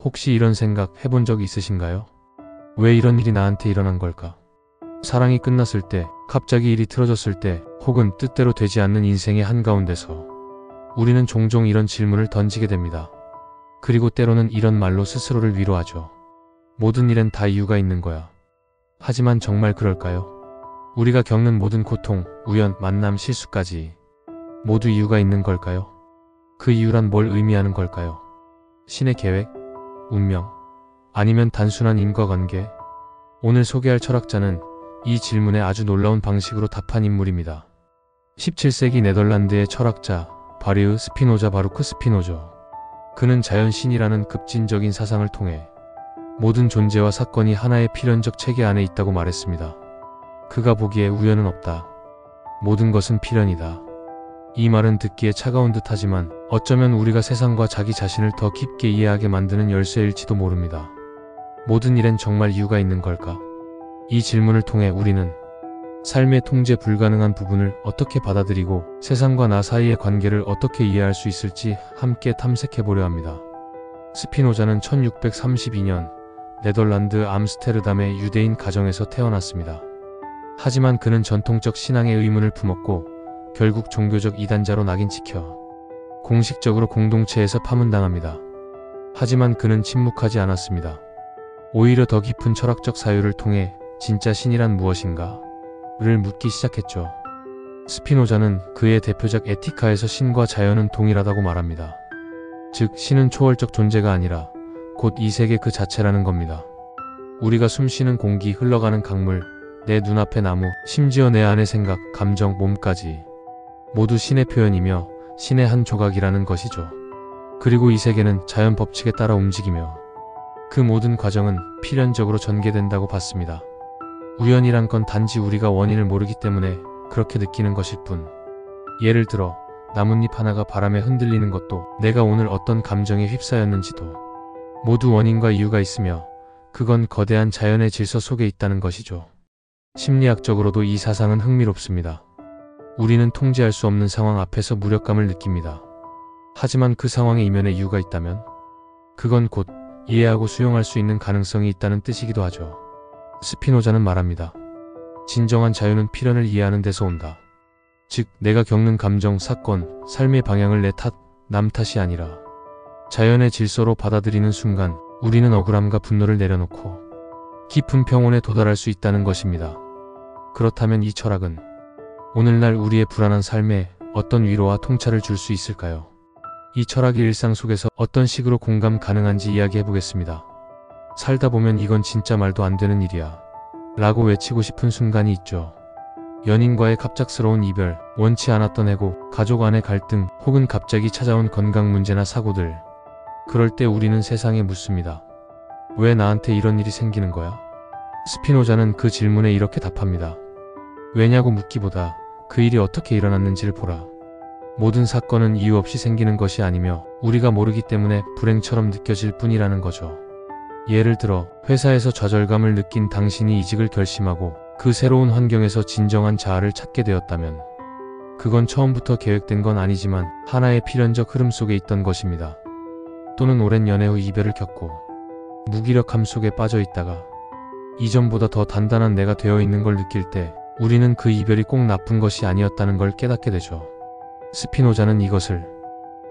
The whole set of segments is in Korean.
혹시 이런 생각 해본 적 있으신가요? 왜 이런 일이 나한테 일어난 걸까? 사랑이 끝났을 때, 갑자기 일이 틀어졌을 때, 혹은 뜻대로 되지 않는 인생의 한가운데서 우리는 종종 이런 질문을 던지게 됩니다. 그리고 때로는 이런 말로 스스로를 위로하죠. 모든 일엔 다 이유가 있는 거야. 하지만 정말 그럴까요? 우리가 겪는 모든 고통, 우연, 만남, 실수까지 모두 이유가 있는 걸까요? 그 이유란 뭘 의미하는 걸까요? 신의 계획? 운명? 아니면 단순한 인과관계? 오늘 소개할 철학자는 이 질문에 아주 놀라운 방식으로 답한 인물입니다. 17세기 네덜란드의 철학자 바리흐 스피노자 바루크 스피노저. 그는 자연신이라는 급진적인 사상을 통해 모든 존재와 사건이 하나의 필연적 체계 안에 있다고 말했습니다. 그가 보기에 우연은 없다. 모든 것은 필연이다. 이 말은 듣기에 차가운 듯하지만 어쩌면 우리가 세상과 자기 자신을 더 깊게 이해하게 만드는 열쇠일지도 모릅니다. 모든 일엔 정말 이유가 있는 걸까? 이 질문을 통해 우리는 삶의 통제 불가능한 부분을 어떻게 받아들이고 세상과 나 사이의 관계를 어떻게 이해할 수 있을지 함께 탐색해보려 합니다. 스피노자는 1632년 네덜란드 암스테르담의 유대인 가정에서 태어났습니다. 하지만 그는 전통적 신앙의 의문을 품었고 결국 종교적 이단자로 낙인 찍혀 공식적으로 공동체에서 파문당합니다. 하지만 그는 침묵하지 않았습니다. 오히려 더 깊은 철학적 사유를 통해 진짜 신이란 무엇인가? 를 묻기 시작했죠. 스피노자는 그의 대표작 에티카에서 신과 자연은 동일하다고 말합니다. 즉, 신은 초월적 존재가 아니라 곧 이 세계 그 자체라는 겁니다. 우리가 숨쉬는 공기, 흘러가는 강물, 내 눈앞의 나무, 심지어 내 안의 생각, 감정, 몸까지 모두 신의 표현이며 신의 한 조각이라는 것이죠. 그리고 이 세계는 자연 법칙에 따라 움직이며 그 모든 과정은 필연적으로 전개된다고 봤습니다. 우연이란 건 단지 우리가 원인을 모르기 때문에 그렇게 느끼는 것일 뿐. 예를 들어 나뭇잎 하나가 바람에 흔들리는 것도 내가 오늘 어떤 감정에 휩싸였는지도 모두 원인과 이유가 있으며 그건 거대한 자연의 질서 속에 있다는 것이죠. 심리학적으로도 이 사상은 흥미롭습니다. 우리는 통제할 수 없는 상황 앞에서 무력감을 느낍니다. 하지만 그 상황의 이면에 이유가 있다면 그건 곧 이해하고 수용할 수 있는 가능성이 있다는 뜻이기도 하죠. 스피노자는 말합니다. 진정한 자유는 필연을 이해하는 데서 온다. 즉, 내가 겪는 감정, 사건, 삶의 방향을 내 탓, 남 탓이 아니라 자연의 질서로 받아들이는 순간 우리는 억울함과 분노를 내려놓고 깊은 평온에 도달할 수 있다는 것입니다. 그렇다면 이 철학은 오늘날 우리의 불안한 삶에 어떤 위로와 통찰을 줄 수 있을까요? 이 철학이 일상 속에서 어떤 식으로 공감 가능한지 이야기해보겠습니다. 살다 보면 이건 진짜 말도 안 되는 일이야 라고 외치고 싶은 순간이 있죠. 연인과의 갑작스러운 이별, 원치 않았던 해고, 가족 안의 갈등, 혹은 갑자기 찾아온 건강 문제나 사고들. 그럴 때 우리는 세상에 묻습니다. 왜 나한테 이런 일이 생기는 거야? 스피노자는 그 질문에 이렇게 답합니다. 왜냐고 묻기보다 그 일이 어떻게 일어났는지를 보라. 모든 사건은 이유 없이 생기는 것이 아니며 우리가 모르기 때문에 불행처럼 느껴질 뿐이라는 거죠. 예를 들어 회사에서 좌절감을 느낀 당신이 이직을 결심하고 그 새로운 환경에서 진정한 자아를 찾게 되었다면 그건 처음부터 계획된 건 아니지만 하나의 필연적 흐름 속에 있던 것입니다. 또는 오랜 연애 후 이별을 겪고 무기력함 속에 빠져 있다가 이전보다 더 단단한 내가 되어 있는 걸 느낄 때 우리는 그 이별이 꼭 나쁜 것이 아니었다는 걸 깨닫게 되죠. 스피노자는 이것을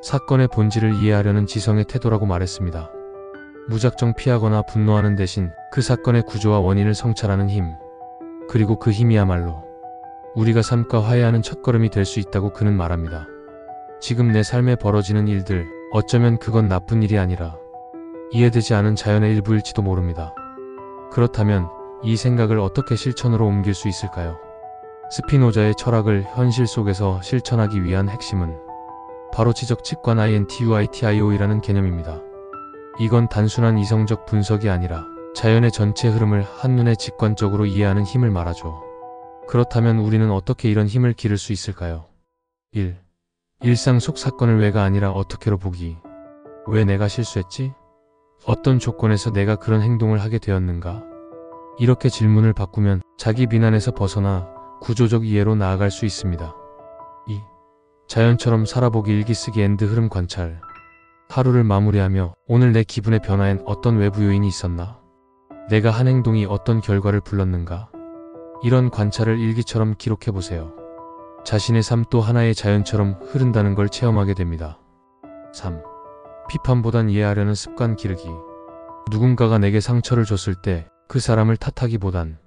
사건의 본질을 이해하려는 지성의 태도라고 말했습니다. 무작정 피하거나 분노하는 대신 그 사건의 구조와 원인을 성찰하는 힘, 그리고 그 힘이야말로 우리가 삶과 화해하는 첫걸음이 될 수 있다고 그는 말합니다. 지금 내 삶에 벌어지는 일들, 어쩌면 그건 나쁜 일이 아니라 이해되지 않은 자연의 일부일지도 모릅니다. 그렇다면 이 생각을 어떻게 실천으로 옮길 수 있을까요? 스피노자의 철학을 현실 속에서 실천하기 위한 핵심은 바로 지적 직관 INTUITIO이라는 개념입니다. 이건 단순한 이성적 분석이 아니라 자연의 전체 흐름을 한눈에 직관적으로 이해하는 힘을 말하죠. 그렇다면 우리는 어떻게 이런 힘을 기를 수 있을까요? 1. 일상 속 사건을 왜가 아니라 어떻게로 보기. 왜 내가 실수했지? 어떤 조건에서 내가 그런 행동을 하게 되었는가? 이렇게 질문을 바꾸면 자기 비난에서 벗어나 구조적 이해로 나아갈 수 있습니다. 2. 자연처럼 살아보기 일기쓰기 흐름 관찰. 하루를 마무리하며 오늘 내 기분의 변화엔 어떤 외부 요인이 있었나? 내가 한 행동이 어떤 결과를 불렀는가? 이런 관찰을 일기처럼 기록해보세요. 자신의 삶 또 하나의 자연처럼 흐른다는 걸 체험하게 됩니다. 3. 비판보단 이해하려는 습관 기르기. 누군가가 내게 상처를 줬을 때 그 사람을 탓하기보단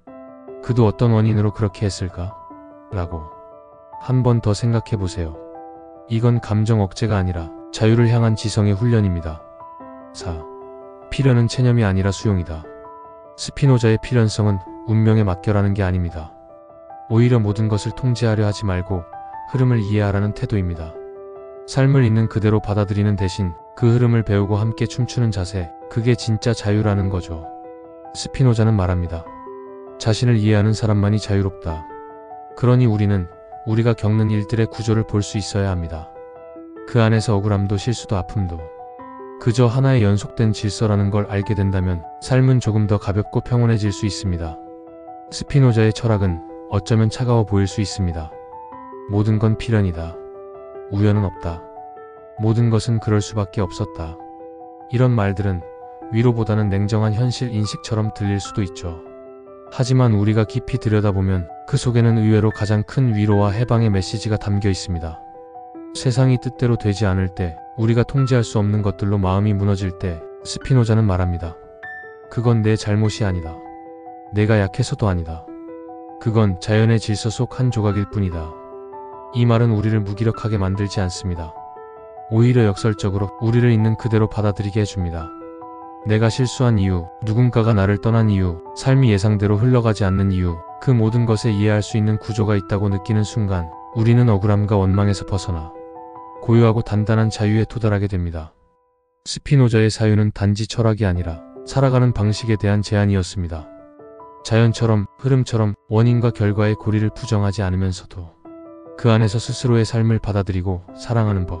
그도 어떤 원인으로 그렇게 했을까? 라고 한 번 더 생각해보세요. 이건 감정 억제가 아니라 자유를 향한 지성의 훈련입니다. 4. 필연은 체념이 아니라 수용이다. 스피노자의 필연성은 운명에 맡겨라는 게 아닙니다. 오히려 모든 것을 통제하려 하지 말고 흐름을 이해하라는 태도입니다. 삶을 있는 그대로 받아들이는 대신 그 흐름을 배우고 함께 춤추는 자세, 그게 진짜 자유라는 거죠. 스피노자는 말합니다. 자신을 이해하는 사람만이 자유롭다. 그러니 우리는 우리가 겪는 일들의 구조를 볼 수 있어야 합니다. 그 안에서 억울함도 실수도 아픔도 그저 하나의 연속된 질서라는 걸 알게 된다면 삶은 조금 더 가볍고 평온해질 수 있습니다. 스피노자의 철학은 어쩌면 차가워 보일 수 있습니다. 모든 건 필연이다. 우연은 없다. 모든 것은 그럴 수밖에 없었다. 이런 말들은 위로보다는 냉정한 현실 인식처럼 들릴 수도 있죠. 하지만 우리가 깊이 들여다보면 그 속에는 의외로 가장 큰 위로와 해방의 메시지가 담겨 있습니다. 세상이 뜻대로 되지 않을 때, 우리가 통제할 수 없는 것들로 마음이 무너질 때 스피노자는 말합니다. 그건 내 잘못이 아니다. 내가 약해서도 아니다. 그건 자연의 질서 속 한 조각일 뿐이다. 이 말은 우리를 무기력하게 만들지 않습니다. 오히려 역설적으로 우리를 있는 그대로 받아들이게 해줍니다. 내가 실수한 이유, 누군가가 나를 떠난 이유, 삶이 예상대로 흘러가지 않는 이유, 그 모든 것에 이해할 수 있는 구조가 있다고 느끼는 순간 우리는 억울함과 원망에서 벗어나 고요하고 단단한 자유에 도달하게 됩니다. 스피노자의 사유는 단지 철학이 아니라 살아가는 방식에 대한 제안이었습니다. 자연처럼, 흐름처럼 원인과 결과의 고리를 부정하지 않으면서도 그 안에서 스스로의 삶을 받아들이고 사랑하는 법.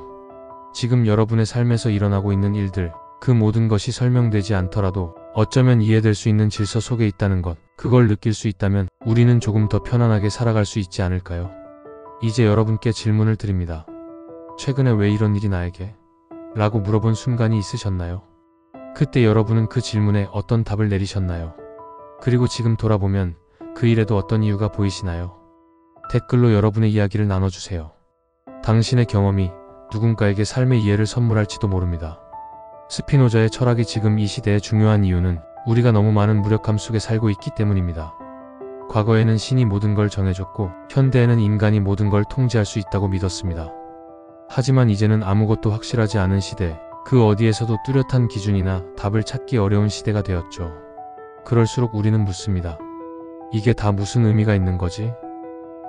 지금 여러분의 삶에서 일어나고 있는 일들, 그 모든 것이 설명되지 않더라도 어쩌면 이해될 수 있는 질서 속에 있다는 것, 그걸 느낄 수 있다면 우리는 조금 더 편안하게 살아갈 수 있지 않을까요? 이제 여러분께 질문을 드립니다. 최근에 왜 이런 일이 나에게? 라고 물어본 순간이 있으셨나요? 그때 여러분은 그 질문에 어떤 답을 내리셨나요? 그리고 지금 돌아보면 그 일에도 어떤 이유가 보이시나요? 댓글로 여러분의 이야기를 나눠주세요. 당신의 경험이 누군가에게 삶의 이해를 선물할지도 모릅니다. 스피노자의 철학이 지금 이 시대에 중요한 이유는 우리가 너무 많은 무력함 속에 살고 있기 때문입니다. 과거에는 신이 모든 걸 정해줬고 현대에는 인간이 모든 걸 통제할 수 있다고 믿었습니다. 하지만 이제는 아무것도 확실하지 않은 시대, 그 어디에서도 뚜렷한 기준이나 답을 찾기 어려운 시대가 되었죠. 그럴수록 우리는 묻습니다. 이게 다 무슨 의미가 있는 거지?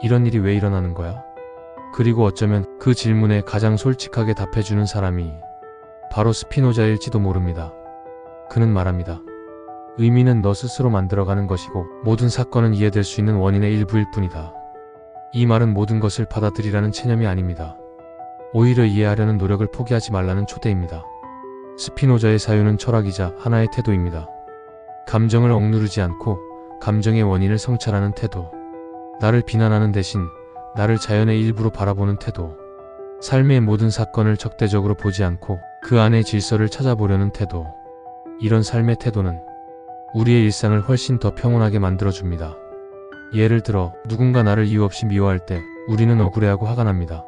이런 일이 왜 일어나는 거야? 그리고 어쩌면 그 질문에 가장 솔직하게 답해주는 사람이 바로 스피노자일지도 모릅니다. 그는 말합니다. 의미는 너 스스로 만들어가는 것이고 모든 사건은 이해될 수 있는 원인의 일부일 뿐이다. 이 말은 모든 것을 받아들이라는 체념이 아닙니다. 오히려 이해하려는 노력을 포기하지 말라는 초대입니다. 스피노자의 사유는 철학이자 하나의 태도입니다. 감정을 억누르지 않고 감정의 원인을 성찰하는 태도. 나를 비난하는 대신 나를 자연의 일부로 바라보는 태도. 삶의 모든 사건을 적대적으로 보지 않고 그 안의 질서를 찾아보려는 태도. 이런 삶의 태도는 우리의 일상을 훨씬 더 평온하게 만들어줍니다. 예를 들어 누군가 나를 이유 없이 미워할 때 우리는 억울해하고 화가 납니다.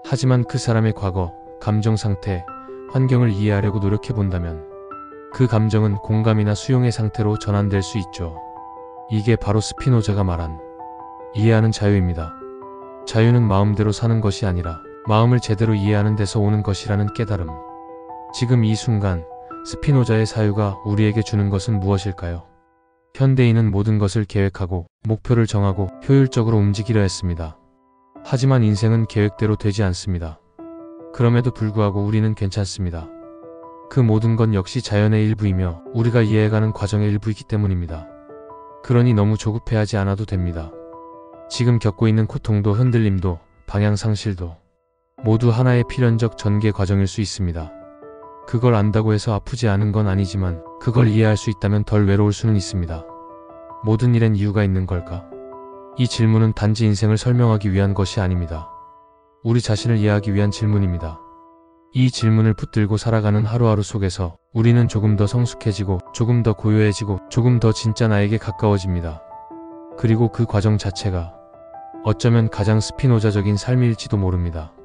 하지만 그 사람의 과거, 감정 상태, 환경을 이해하려고 노력해본다면 그 감정은 공감이나 수용의 상태로 전환될 수 있죠. 이게 바로 스피노자가 말한 이해하는 자유입니다. 자유는 마음대로 사는 것이 아니라 마음을 제대로 이해하는 데서 오는 것이라는 깨달음. 지금 이 순간 스피노자의 사유가 우리에게 주는 것은 무엇일까요? 현대인은 모든 것을 계획하고 목표를 정하고 효율적으로 움직이려 했습니다. 하지만 인생은 계획대로 되지 않습니다. 그럼에도 불구하고 우리는 괜찮습니다. 그 모든 건 역시 자연의 일부이며 우리가 이해해가는 과정의 일부이기 때문입니다. 그러니 너무 조급해하지 않아도 됩니다. 지금 겪고 있는 고통도 흔들림도 방향 상실도 모두 하나의 필연적 전개 과정일 수 있습니다. 그걸 안다고 해서 아프지 않은 건 아니지만 그걸 이해할 수 있다면 덜 외로울 수는 있습니다. 모든 일엔 이유가 있는 걸까? 이 질문은 단지 인생을 설명하기 위한 것이 아닙니다. 우리 자신을 이해하기 위한 질문입니다. 이 질문을 붙들고 살아가는 하루하루 속에서 우리는 조금 더 성숙해지고 조금 더 고요해지고 조금 더 진짜 나에게 가까워집니다. 그리고 그 과정 자체가 어쩌면 가장 스피노자적인 삶일지도 모릅니다.